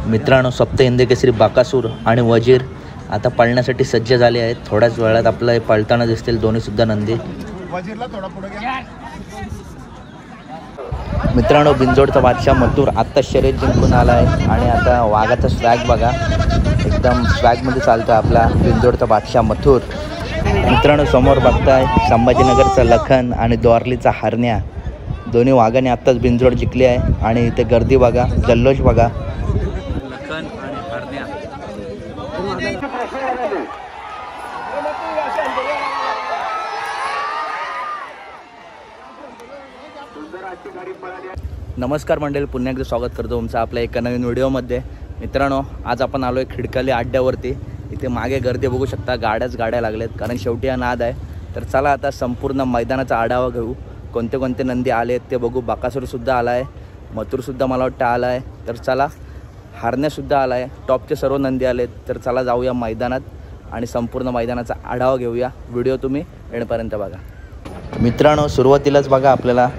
मित्रांनो, सप्त हिंद केसरी बाकासूर आणि वजीर आता पळण्यासाठी सज्ज झाले आहेत। थोड्याच वेळात आपल्याला पळताना दिसतील दोन्ही सुद्धा नंदी। मित्रांनो, बिंजोडचा बादशाह मथुर आत्ता शर्यत जिंकून आला आहे आणि आता वाघाचा स्वॅग बघा, एकदम स्वॅगमध्ये चालतो आपला बिंजोडचा बादशाह मथुर। मित्रांनो, समोर बघताय संभाजीनगरचा लखन आणि द्वारलीचा हरण्या, दोन्ही वाघाने आत्ताच बिंजोड जिंकली आहे आणि इथे गर्दी बघा, जल्लोष बघा। लखन आणि हरण्या नमस्कार मंडळी, पुन्हा एकदा स्वागत करतो तुमचं आपल्या एका नवीन व्हिडिओमध्ये। मित्रांनो, आज आपण आलो आहे खिडकाली अड्ड्यावरती। इथे मागे गर्दी बघू शकता, गाड्या लागल्यात कारण शेवटी हा नाद आहे। तर चला आता संपूर्ण मैदानाचा आढावा घेऊ, कोणते कोणते नंदी आले आहेत ते बघू। बाकासूरसुद्धा आला आहे, मथुरसुद्धा मला वाटतं आला आहे। तर चला, हरण्यासुद्धा आला आहे, टॉपचे सर्व नंदी आलेत। तर चला जाऊया मैदानात आणि संपूर्ण मैदानाचा आढावा घेऊया। व्हिडिओ तुम्ही एंडपर्यंत बघा। मित्रांनो, सुरुवातीलाच बघा आपल्याला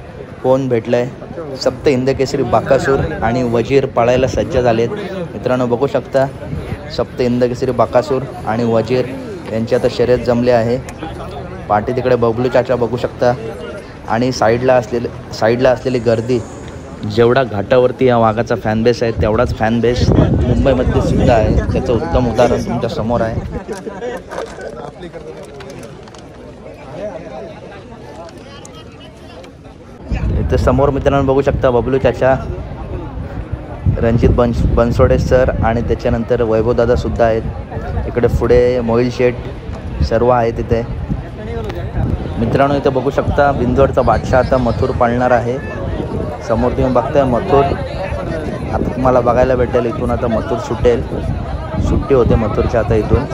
कोण भेटलं आहे, सप्त हिंद केसरी बाकासूर आणि वजीर पळायला सज्ज झालेत। मित्रांनो बघू शकता, सप्त हिंद केसरी बाकासूर आणि वजीर यांची आता शर्यत जमली आहे। पाठी तिकडे बबलू चाचा बघू शकता आणि साईडला असलेली गर्दी, जेवढा घाटावरती या वाघाचा फॅनबेस आहे तेवढाच फॅनबेस मुंबईमध्ये सुद्धा आहे। त्याचं उत्तम उदाहरण तुमच्या समोर आहे। इथे समोर मित्रांनो बघू शकता बबलू चाचा, रणजित बनसोडे सर आणि त्याच्यानंतर वैभवदादा सुद्धा आहेत। इकडे पुढे मोहिल शेठ सर्व आहेत इथे। मित्रांनो, इथे बघू शकता बिंजोडचा बादशाह आता मथुर पाळणार आहे। समोर तुम्ही बघताय मथुर, आता तुम्हाला बघायला भेटेल इथून आता मथुर सुट्टी होते मथुरच्या आता इथून।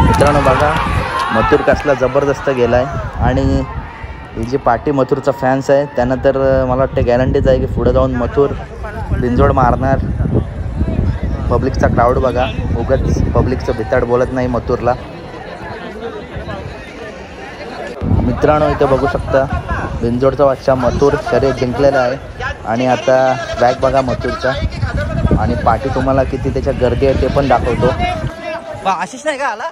मित्रांनो बघा, मथुर कसला जबरदस्त गेला आहे आणि ही जी पार्टी मथुरचा फॅन्स आहे त्यांना तर मला वाटतं गॅरंटीच आहे की पुढे जाऊन मथुर बिंजोड मारणार। पब्लिकचा क्राऊड बघा, उगाच पब्लिकचं भिताड बोलत नाही मथुरला। मित्रांनो, इथे बघू शकता बिंजोडचा बादशाह मथुर शर्यत जिंकलेला आहे आणि आता बॅग बघा मथुरचा आणि पाठी तुम्हाला किती त्याच्या गर्दी आहे ते पण दाखवतो। आशिष नाही का आला?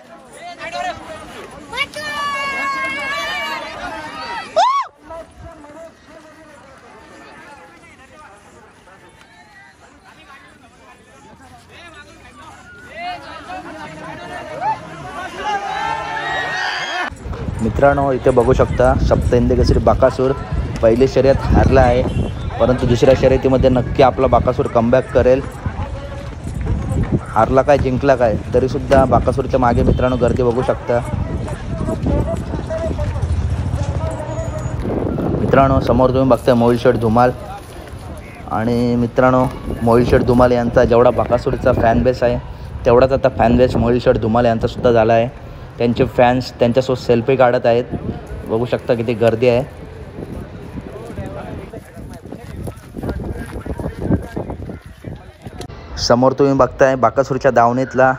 मित्रांनो, इथे बघू शकता सप्त हिंद केसरी बाकासूर पहिली शर्यत हारला आहे, परंतु दुसऱ्या शर्यतीमध्ये नक्की आपला बाकासूर कमबॅक करेल। हारला काय जिंकला काय तरीसुद्धा बाकासूरच्या मागे मित्रांनो गर्दी बघू शकता। मित्रांनो, समोर तुम्ही बघताय मोहिल शेठ धुमाल आणि मित्रांनो मोहिल शेठ धुमाल यांचा जेवढा बाकासूरचा फॅनबेस आहे तेवढाच आता फॅनबेस मोहिल शेठ धुमाल यांचासुद्धा झाला आहे। त्यांचे फॅन्स त्यांच्यासोबत सेल्फी काढत आहेत, बघू शकता किती गर्दी आहे। समोर तुम्ही बघताय बाकासूरच्या दावणीतला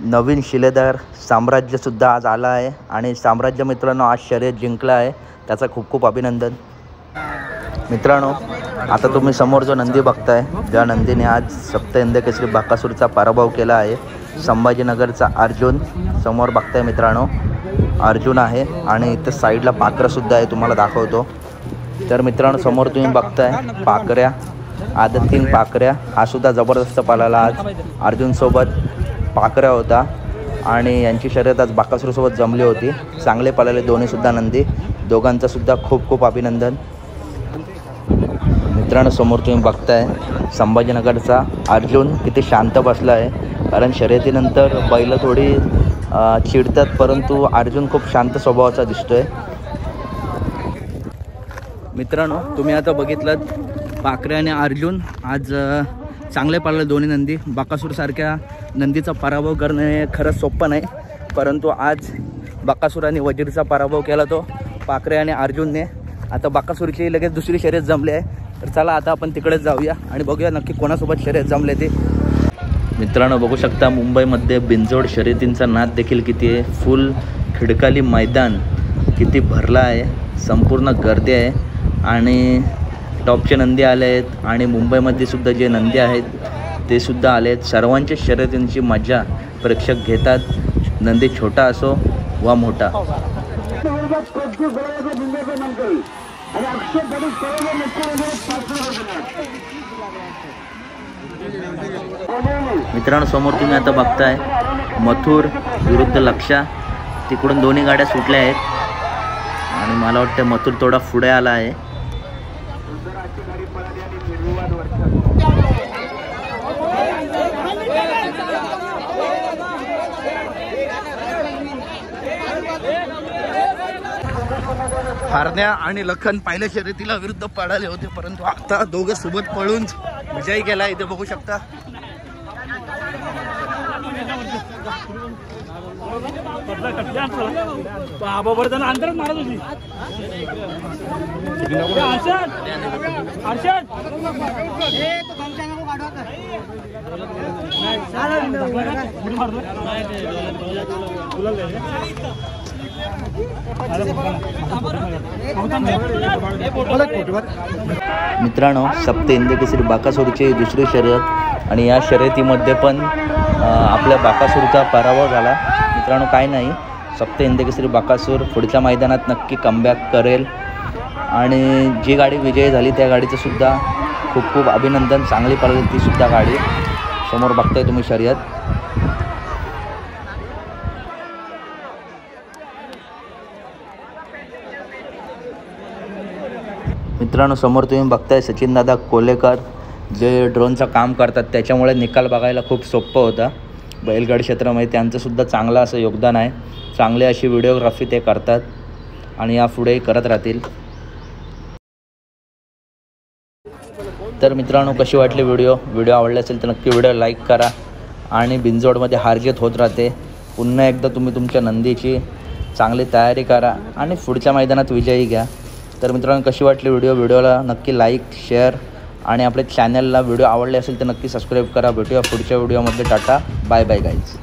नवीन शिलेदार साम्राज्यसुद्धा आज आला आहे आणि साम्राज्य मित्रांनो आज शर्यत जिंकला आहे, त्याचा खूप खूप अभिनंदन। मित्रांनो, आता तुम्ही समोर जो नंदी बघताय, ज्या नंदीने आज सप्त हिंद केसरी बाकासूरचा पराभव केला आहे, संभाजीनगरचा अर्जुन समोर बघताय मित्रांनो, अर्जुन आहे आणि इथे साईडला पाखरंसुद्धा आहे, तुम्हाला दाखवतो। तर मित्रांनो, समोर तुम्ही बघताय पाखऱ्या, आदतीन पाखऱ्या हा सुद्धा जबरदस्त पळाला आज। अर्जुनसोबत पाखऱ्या होता आणि यांची शर्यत आज बाकासूरसोबत जमली होती, चांगले पळाले दोन्हीसुद्धा नंदी, दोघांचं सुद्धा खूप खूप अभिनंदन। मित्रांनो, समोर तुम्ही बघताय संभाजीनगरचा अर्जुन किती शांत बसला आहे, कारण शर्यतीनंतर बैलं थोडी चिडतात, परंतु अर्जुन खूप शांत स्वभावाचा दिसतोय। मित्रांनो, तुम्ही आता बघितलं पाखरे आणि अर्जुन आज चांगले पळाले दोन्ही नंदी। बाकासूरसारख्या नंदीचा पराभव करणे खरंच सोपं नाही, परंतु आज बाकासूर आणि वजीरचा पराभव केला तो पाखरे आणि अर्जुनने। आता बाकासूरची लगेच दुसरी शर्यत जमली आहे, तर चला आता आपण तिकडेच जाऊया आणि बघूया नक्की कोणासोबत शर्यत जमले ते। मित्रांनो बघू शकता मुंबईमध्ये बिंजोड शर्यतींचा नाद देखील किती आहे, फुल खिडकाली मैदान किती भरला आहे, संपूर्ण गर्दी आहे आणि टॉपचे नंदी आले आहेत आणि मुंबईमध्ये सुद्धा जे नंदी आहेत ते सुद्धा आले आहेत. सर्वांच्या शर्यतींची मजा प्रेक्षक घेतात, नंदी छोटा असो वा मोठा. मित्रांनो, समोर तुम्ही आता बघताय मथुर विरुद्ध लक्षा. तिकडून दोन्ही गाड्या सुटल्या आहेत आणि मला वाटतं मथुर थोडा पुढे आला आहे. हारण्या आणि लखन पहिल्या शर्यतीला विरुद्ध पळाले होते, परंतु आता दोघं सोबत पळून विजयी केला. इथे बघू शकता. अंतरात मारत होती. मित्रांनो, सप्त हिंद केसरी बाकासूरची दुसरी शर्यत आणि या शर्यतीमध्ये पण आपल्या बाकासूरचा पराभव झाला. मित्रांनो, काय नाही, सप्त हिंद केसरी बाकासूर पुढच्या मैदानात नक्की कमबॅक करेल आणि जी गाडी विजयी झाली त्या गाडीचं सुद्धा खूप खूप अभिनंदन. चांगली पळाली ती सुद्धा गाडी. समोर बघताय तुम्ही शर्यत. मित्रांनो, समोर तुम्ही बघताय सचिनदादा कोलेकर जे ड्रोनचं काम करतात, त्याच्यामुळे निकाल बघायला खूप सोपं होतं. बैलगाडी क्षेत्रामध्ये त्यांचंसुद्धा चांगलं असं योगदान आहे. चांगली अशी व्हिडिओग्राफी ते करतात आणि यापुढेही करत राहतील. तर मित्रांनो, कशी वाटली व्हिडिओ आवडली असेल तर नक्की व्हिडिओ लाईक करा. आणि बिनजोडमध्ये हारजीत होत राहते. पुन्हा एकदा तुम्ही तुमच्या नंदीची चांगली तयारी करा आणि पुढच्या मैदानात विजयी घ्या. तर मित्रांनो, कशी वाटली व्हिडिओला नक्की लाईक, शेअर आणि आपल्या चॅनलला व्हिडिओ आवडले असेल तर नक्की सबस्क्राईब करा. भेटूया पुढच्या व्हिडिओमध्ये. Tata, bye bye guys.